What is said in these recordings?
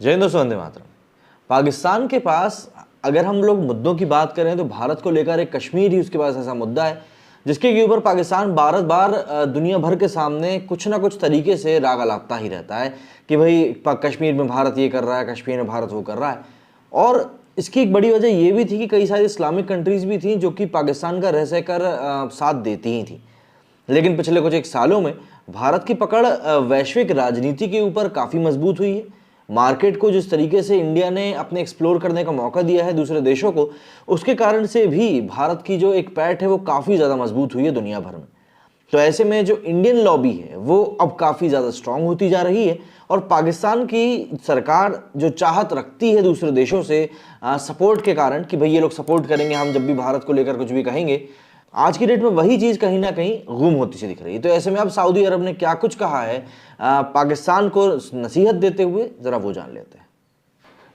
जय हिंद दोस्तों, वंदे मातरम। पाकिस्तान के पास अगर हम लोग मुद्दों की बात करें तो भारत को लेकर एक कश्मीर ही उसके पास ऐसा मुद्दा है जिसके ऊपर पाकिस्तान बार बार दुनिया भर के सामने कुछ ना कुछ तरीके से राग अलापता ही रहता है कि भाई कश्मीर में भारत ये कर रहा है, कश्मीर में भारत वो कर रहा है। और इसकी एक बड़ी वजह ये भी थी कि कई सारी इस्लामिक कंट्रीज भी थी जो कि पाकिस्तान का रह सहकर साथ देती ही थी। लेकिन पिछले कुछ एक सालों में भारत की पकड़ वैश्विक राजनीति के ऊपर काफ़ी मजबूत हुई है। मार्केट को जिस तरीके से इंडिया ने अपने एक्सप्लोर करने का मौका दिया है दूसरे देशों को, उसके कारण से भी भारत की जो एक पैठ है वो काफ़ी ज़्यादा मजबूत हुई है दुनिया भर में। तो ऐसे में जो इंडियन लॉबी है वो अब काफ़ी ज़्यादा स्ट्रांग होती जा रही है और पाकिस्तान की सरकार जो चाहत रखती है दूसरे देशों से सपोर्ट के कारण कि भाई ये लोग सपोर्ट करेंगे हम जब भी भारत को लेकर कुछ भी कहेंगे, आज की डेट में वही चीज़ कहीं ना कहीं गुम होती सी दिख रही है। तो ऐसे में अब सऊदी अरब ने क्या कुछ कहा है पाकिस्तान को नसीहत देते हुए, ज़रा वो जान लेते हैं।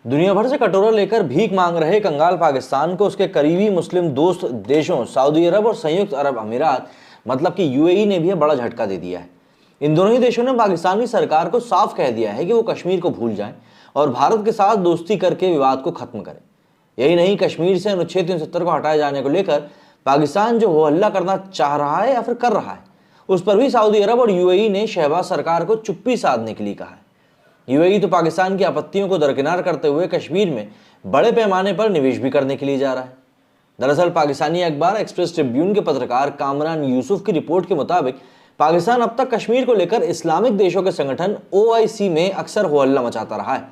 दुनिया भर से कटोरा लेकर भीख मांग रहे कंगाल पाकिस्तान को उसके करीबी मुस्लिम दोस्त देशों सऊदी अरब और संयुक्त अरब अमीरात मतलब कि यूएई ने भी बड़ा झटका दे दिया है। इन दोनों ही देशों ने पाकिस्तान की सरकार को साफ कह दिया है कि वो कश्मीर को भूल जाएं और भारत के साथ दोस्ती करके विवाद को खत्म करें। यही नहीं, कश्मीर से अनुच्छेद 370 को हटाए जाने को लेकर पाकिस्तान जो हो हल्ला करना चाह रहा है या फिर कर रहा है, उस पर भी सऊदी अरब और यूएई ने शहबाज सरकार को चुप्पी साधने के लिए कहा है। यूएई तो पाकिस्तान की आपत्तियों को दरकिनार करते हुए कश्मीर में बड़े पैमाने पर निवेश भी करने के लिए जा रहा है। दरअसल पाकिस्तानी अखबार एक्सप्रेस ट्रिब्यून के पत्रकार कामरान यूसुफ की रिपोर्ट के मुताबिक पाकिस्तान अब तक कश्मीर को लेकर इस्लामिक देशों के संगठन ओआईसी में अक्सर हो हल्ला मचाता रहा है।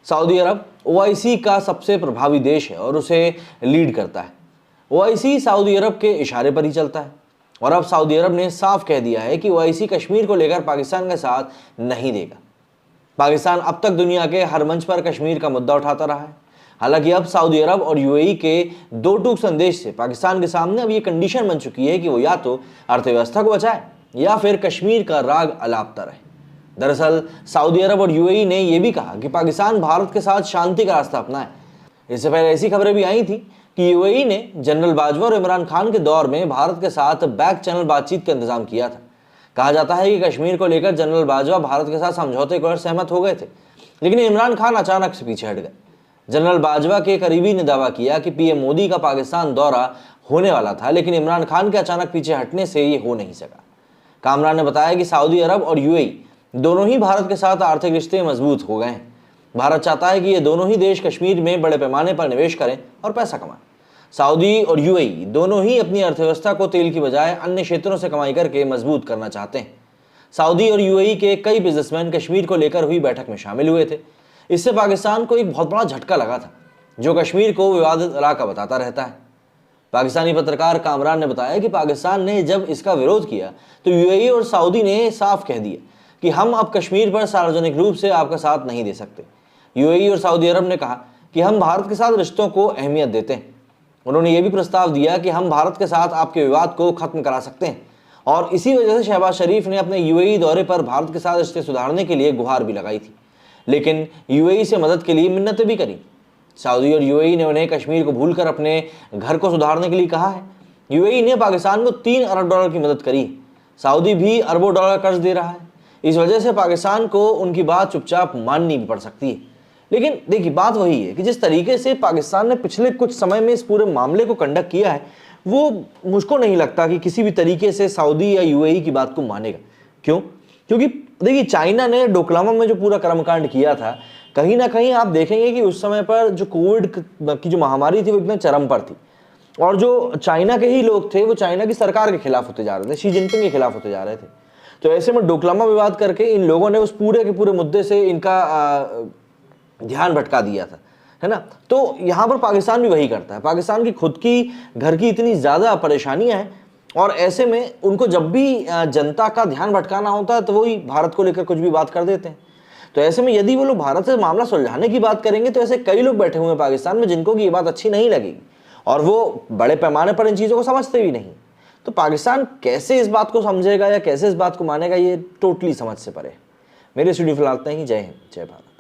सऊदी अरब ओआईसी का सबसे प्रभावी देश है और उसे लीड करता है। ओआईसी सऊदी अरब के इशारे पर ही चलता है और अब सऊदी अरब ने साफ कह दिया है कि ओआईसी कश्मीर को लेकर पाकिस्तान का साथ नहीं देगा। पाकिस्तान अब तक दुनिया के हर मंच पर कश्मीर का मुद्दा उठाता रहा है। हालांकि अब सऊदी अरब और यूएई के दो टूक संदेश से पाकिस्तान के सामने अब ये कंडीशन बन चुकी है कि वो या तो अर्थव्यवस्था को बचाए या फिर कश्मीर का राग अलापता रहे। दरअसल सऊदी अरब और यूएई ने यह भी कहा कि पाकिस्तान भारत के साथ शांति का रास्ता अपनाए। इससे पहले ऐसी खबरें भी आई थी कि यूएई ने जनरल बाजवा और इमरान खान के दौर में भारत के साथ बैक चैनल बातचीत का इंतजाम किया था। कहा जाता है कि कश्मीर को लेकर जनरल बाजवा भारत के साथ समझौते को सहमत हो गए थे, लेकिन इमरान खान अचानक से पीछे हट गए। जनरल बाजवा के करीबी ने दावा किया कि पीएम मोदी का पाकिस्तान दौरा होने वाला था, लेकिन इमरान खान के अचानक पीछे हटने से ये हो नहीं सका। कामरान ने बताया कि सऊदी अरब और यूएई दोनों ही भारत के साथ आर्थिक रिश्ते मजबूत हो गए हैं। भारत चाहता है कि ये दोनों ही देश कश्मीर में बड़े पैमाने पर निवेश करें और पैसा कमाएं। सऊदी और यूएई दोनों ही अपनी अर्थव्यवस्था को तेल की बजाय अन्य क्षेत्रों से कमाई करके मजबूत करना चाहते हैं। सऊदी और यूएई के कई बिजनेसमैन कश्मीर को लेकर हुई बैठक में शामिल हुए थे। इससे पाकिस्तान को एक बहुत बड़ा झटका लगा था, जो कश्मीर को विवादित इलाका बताता रहता है। पाकिस्तानी पत्रकार कामरान ने बताया कि पाकिस्तान ने जब इसका विरोध किया तो यूएई और सऊदी ने साफ कह दिया कि हम अब कश्मीर पर सार्वजनिक रूप से आपका साथ नहीं दे सकते। यूएई और सऊदी अरब ने कहा कि हम भारत के साथ रिश्तों को अहमियत देते हैं। उन्होंने ये भी प्रस्ताव दिया कि हम भारत के साथ आपके विवाद को खत्म करा सकते हैं और इसी वजह से शहबाज शरीफ ने अपने यूएई दौरे पर भारत के साथ रिश्ते सुधारने के लिए गुहार भी लगाई थी, लेकिन यूएई से मदद के लिए मिन्नतें भी करी। सऊदी और यूएई ने उन्हें कश्मीर को भूलकर अपने घर को सुधारने के लिए कहा है। यूएई ने पाकिस्तान को 3 अरब डॉलर की मदद करी। सऊदी भी अरबों डॉलर कर्ज दे रहा है। इस वजह से पाकिस्तान को उनकी बात चुपचाप माननी भी पड़ सकती है। लेकिन देखिए, बात वही है कि जिस तरीके से पाकिस्तान ने पिछले कुछ समय में इस पूरे मामले को कंडक्ट किया है, वो मुझको नहीं लगता कि किसी भी तरीके से सऊदी या यूएई की बात को मानेगा। क्यों? क्योंकि देखिए, चाइना ने डोकलामा में जो पूरा कर्मकांड किया था, कहीं ना कहीं आप देखेंगे कि उस समय पर जो कोविड की जो महामारी थी वो एकदम चरम पर थी और जो चाइना के ही लोग थे वो चाइना की सरकार के खिलाफ होते जा रहे थे, शी जिनपिंग के खिलाफ होते जा रहे थे। तो ऐसे में डोकलामा विवाद करके इन लोगों ने उस पूरे के पूरे मुद्दे से इनका ध्यान भटका दिया था, है ना। तो यहाँ पर पाकिस्तान भी वही करता है। पाकिस्तान की खुद की घर की इतनी ज़्यादा परेशानियाँ हैं और ऐसे में उनको जब भी जनता का ध्यान भटकाना होता है तो वही भारत को लेकर कुछ भी बात कर देते हैं। तो ऐसे में यदि वो लोग भारत से मामला सुलझाने की बात करेंगे तो ऐसे कई लोग बैठे हुए हैं पाकिस्तान में जिनको कि ये बात अच्छी नहीं लगेगी और वो बड़े पैमाने पर इन चीज़ों को समझते भी नहीं। तो पाकिस्तान कैसे इस बात को समझेगा या कैसे इस बात को मानेगा, ये टोटली समझ से परे। मेरे स्टूडियो फिलहाल इतना ही। जय हिंद, जय भारत।